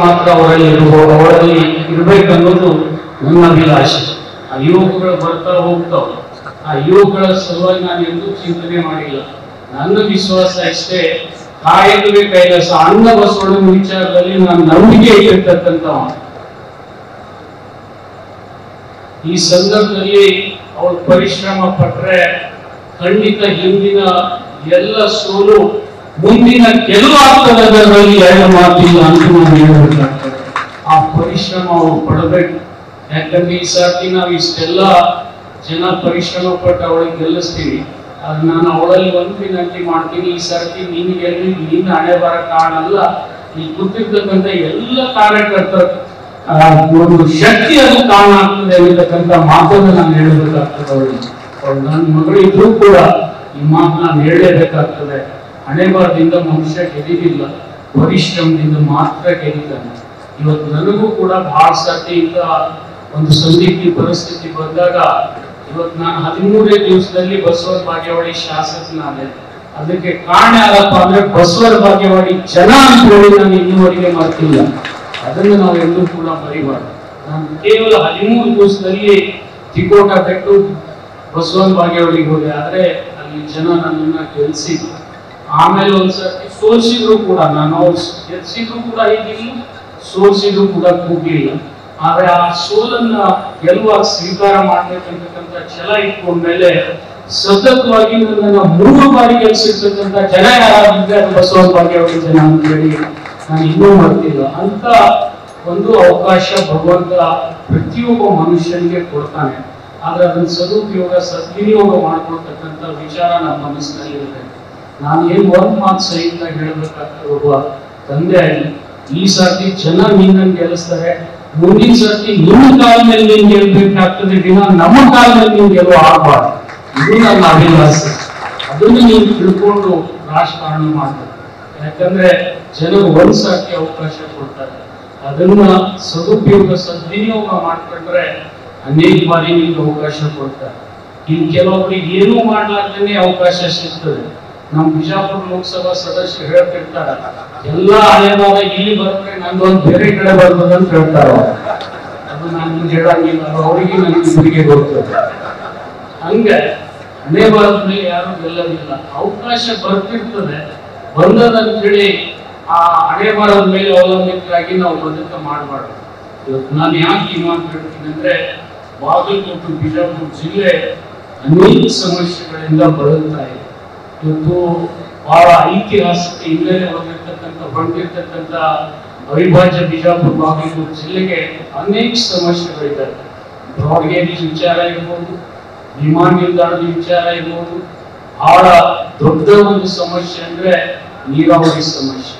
ಮಾತ್ರ ಅವರಲ್ಲಿ ಇರಬೇಕನ್ನೋದು ನನ್ನ ಅಭಿಲಾಷೆ. ಆ ಯುವಕಗಳು ಬರ್ತಾ ಹೋಗ್ತಾವ, ಆ ಯುವಕರ ಸಲುವಾಗಿ ನಾನು ಎಂದೂ ಚಿಂತನೆ ಮಾಡಿಲ್ಲ. ನನ್ನ ವಿಶ್ವಾಸ ಇಷ್ಟೇ, ಕಾಯಕವೇ ಕೈಲಾಸ. ಅನ್ನ ಬಸವಣ್ಣನ ವಿಚಾರದಲ್ಲಿ ನಾನು ನಂಬಿಕೆ ಇಟ್ಟಿರ್ತಕ್ಕಂಥವ. ಈ ಸಂದರ್ಭದಲ್ಲಿ ಅವಳು ಪರಿಶ್ರಮ ಪಟ್ರೆ ಖಂಡಿತ ಹಿಂದಿನ ಎಲ್ಲ ಸೋಲು ಮುಂದಿನ ಗೆಲುವು ಆಗ್ತದೆ, ಅದರಲ್ಲಿ ಎರಡು ಮಾತಿಲ್ಲ ಅಂತ ನಾನು ಹೇಳಬೇಕಾಗ್ತದೆ. ಆ ಪರಿಶ್ರಮ ಅವ್ರು ಪಡಬೇಕು. ಯಾಕಂದ್ರೆ ಈ ಸರ್ತಿ ನಾವು ಇಷ್ಟೆಲ್ಲ ಜನ ಪರಿಶ್ರಮ ಪಟ್ಟು ಅವಳಿಗೆ ಗೆಲ್ಲಿಸ್ತೀವಿ. ಅದು ನಾನು ಅವಳಲ್ಲಿ ಒಂದು ವಿನಂತಿ ಮಾಡ್ತೀನಿ, ಈ ಸರ್ತಿ ನಿನಗೆ ನಿನ್ನ ಹಣೆ ಬರ ಕಾರಣಲ್ಲ, ಈ ಕೂತಿರ್ತಕ್ಕಂಥ ಎಲ್ಲ ಕಾರ್ಯಕರ್ತರ ಒಂದು ಶಕ್ತಿ ಅದು ಕಾರಣ ಆಗ್ತದೆ ಅನ್ನತಕ್ಕಂಥ ಮಾತನ್ನು ನಾನು ಹೇಳಬೇಕಾಗ್ತದೆ. ಅವಳು ನನ್ನ ಮಗಳಿದ್ರೂ ಕೂಡ ಈ ಮಾತು ನಾನು ಹೇಳಲೇಬೇಕಾಗ್ತದೆ. ಹಣೆ ಬರದಿಂದ ಮನುಷ್ಯ ಗೆದ್ದಿಲ್ಲ, ಪರಿಶ್ರಮದಿಂದ ಮಾತ್ರ ಗೆದ್ದಿದ್ದಾನೆ. ಇವತ್ತು ನನಗೂ ಕೂಡ ಬಹಳ ಸರ್ತಿ ಇಂಥ ಒಂದು ಸಂದಿಗ್ಧ ಪರಿಸ್ಥಿತಿ ಬಂದಾಗ ಇವತ್ತು ನಾನು 13ನೇ ದಿವಸದಲ್ಲಿ ಬಸವರ ಬಾಗೇವಾಡಿ ಶಾಸಕನಾದೆ. ಅದಕ್ಕೆ ಕಾರಣ ಯಾರಪ್ಪ ಅಂದ್ರೆ ಬಸವರ ಬಾಗೇವಾಡಿ ಜನ ಅಂತ ಹೇಳಿ ನಾನು ಇನ್ನೂವರೆಗೆ ಮಾಡ್ತಿಲ್ಲ. ಅದನ್ನು ನಾವು ಎಂದೂ ಕೂಡ ಮರಿಬಾರ್ದು. ನಾನು ಕೇವಲ 13 ದಿವಸದಲ್ಲಿ ತಿಕೋಟ ಬಿಟ್ಟು ಬಸವನ ಬಾಗೇವಾಡಿಗೆ ಹೋದೆ. ಆದ್ರೆ ಅಲ್ಲಿ ಜನ ನನ್ನನ್ನ ಗೆಲ್ಸಿದ್ರು. ಆಮೇಲೆ ಒಂದ್ಸರ್ತಿ ಸೋಲ್ಸಿದ್ರು ಕೂಡ, ನಾನು ಅವ್ರು ಗೆಲ್ಸಿದ್ರು ಕೂಡ ಹೀಗಿಲ್ಲ, ಸೋಲ್ಸಿದ್ರು ಕೂಡ ಕೂಗ್ಲಿಲ್ಲ. ಆದ್ರೆ ಆ ಸೋಲನ್ನ ಗೆಲುವಾಗಿ ಸ್ವೀಕಾರ ಮಾಡ್ಬೇಕಂತಕ್ಕಂಥ ಛಲ ಇಟ್ಕೊಂಡ್ಮೇಲೆ ಸತತವಾಗಿ ನನ್ನನ್ನು 3 ಬಾರಿ ಗೆಲ್ಸಿರ್ತಕ್ಕಂಥ ಜನ ಯಾರಾಗಿದ್ರೆ ಅದು ಬಸವನ ಬಾಗೇವಾಡಿ ಜನ ಅಂತ ಹೇಳಿ ನಾನು ಇನ್ನೂ ಮಾಡ್ತಿಲ್ಲ. ಅಂತ ಒಂದು ಅವಕಾಶ ಭಗವಂತ ಪ್ರತಿಯೊಬ್ಬ ಮನುಷ್ಯನಿಗೆ ಕೊಡ್ತಾನೆ. ಆದ್ರೆ ಅದನ್ನ ಸದ್ವಿನಿಯೋಗ ಮಾಡ್ಕೊಳ್ತಕ್ಕಂಥ ವಿಚಾರ ನಮ್ಮ ಮನಸ್ಸಿನಲ್ಲಿ ಇರುತ್ತೆ. ನಾನು ಏನು ಒಂದು ಮಾತು ಸಹಿತ ಹೇಳಬೇಕಾಗ್ತದೆ, ಒಬ್ಬ ತಂದೆ ಆಗಿ ಈ ಸರ್ತಿ ಜನ ನಿನ್ನನ್ನು ಗೆಲ್ಲಿಸ್ತಾರೆ, ಮುಂದಿನ ಸರ್ತಿ ನಿಮ್ಮ ಕಾಲ ಮೇಲೆ ನೀನ್ ಗೆಲ್ಬೇಕಾಗ್ತದೆ, ದಿನ ನಮ್ಮ ಕಾಲ ಮೇಲೆ ನೀನ್ ಗೆಲ್ಲುವ ಆಗಬಾರ್ದು. ಇದು ನನ್ನ ಅಭಿಲಾಷೆ. ಅದನ್ನು ನೀವು ತಿಳ್ಕೊಂಡು ರಾಜಕಾರಣ ಮಾಡ್ತಾರೆ. ಯಾಕಂದ್ರೆ ಜನರು ಒಂದ್ ಸರ್ತಿ ಅವಕಾಶ ಕೊಡ್ತಾರೆ, ಅದನ್ನ ಸದ್ವಿನಿಯೋಗ ಮಾಡ್ಕೊಂಡ್ರೆ ಅನೇಕ ಬಾರಿ ನಿಮ್ಗೆ ಅವಕಾಶ ಕೊಡ್ತಾರೆ. ಇನ್ನು ಕೆಲವೊಬ್ಬರಿಗೆ ಏನೂ ಮಾಡ್ಲಾರ್ದೇನೆ ಅವಕಾಶ ಸಿಗ್ತದೆ. ನಮ್ಮ ಬಿಜಾಪುರ ಲೋಕಸಭಾ ಸದಸ್ಯರು ಹೇಳ್ತಿರ್ತಾರೆ, ಎಲ್ಲಾ ಹಳೆಯವಾಗ ಇಲ್ಲಿ ಬಂದ್ರೆ ನಂದೊಂದು ಬೇರೆ ಕಡೆ ಬರ್ಬೋದಂತ ಹೇಳ್ತಾರ. ಅದು ನಾನು ಹೇಳಂಗಿಲ್ಲ, ಅವರಿಗೆ ನನಗೆ ಇಬ್ಬರಿಗೆ ಗೊತ್ತದೆ. ಹಂಗೆ ಹಣೆ ಬರದ ಮೇಲೆ ಯಾರು ಗೆಲ್ಲೋದಿಲ್ಲ. ಅವಕಾಶ ಬರ್ತಿರ್ತದೆ, ಬಂದದಂತ ಹೇಳಿ ಆ ಹಣೆ ಬರದ ಮೇಲೆ ಅವಲಂಬಿತರಾಗಿ ನಾವು ಬದುಕ ಮಾಡಬಾರ್ದು. ಇವತ್ತು ನಾನು ಯಾಕೆ ಈ ಮಾತು ಹೇಳ್ತೀನಿ ಅಂದ್ರೆ, ಬಾಗಲಕೋಟೆ ಬಿಜಾಪುರ ಜಿಲ್ಲೆ ಅನೇಕ ಸಮಸ್ಯೆಗಳಿಂದ ಬಳಲ್ತಾ ಇದೆ. ಇವತ್ತು ಬಹಳ ಐತಿಹಾಸಿಕ ಹಿನ್ನೆಲೆ ಹೊಂದಿರ್ತಕ್ಕಂಥ ಅವಿಭಾಜ್ಯ ಬಿಜಾಪುರ ಬಾಗಲಕೋಟೆ ಜಿಲ್ಲೆಗೆ ಅನೇಕ ಸಮಸ್ಯೆಗಳಿದ್ದಾವೆ. ಬ್ರಾಡ್ಗೇಜ್ ವಿಚಾರ ಇರ್ಬೋದು, ವಿಮಾನ ನಿಲ್ದಾಣದ ವಿಚಾರ ಇರ್ಬೋದು. ಬಹಳ ದೊಡ್ಡ ಒಂದು ಸಮಸ್ಯೆ ಅಂದ್ರೆ ನೀರಾವರಿ ಸಮಸ್ಯೆ.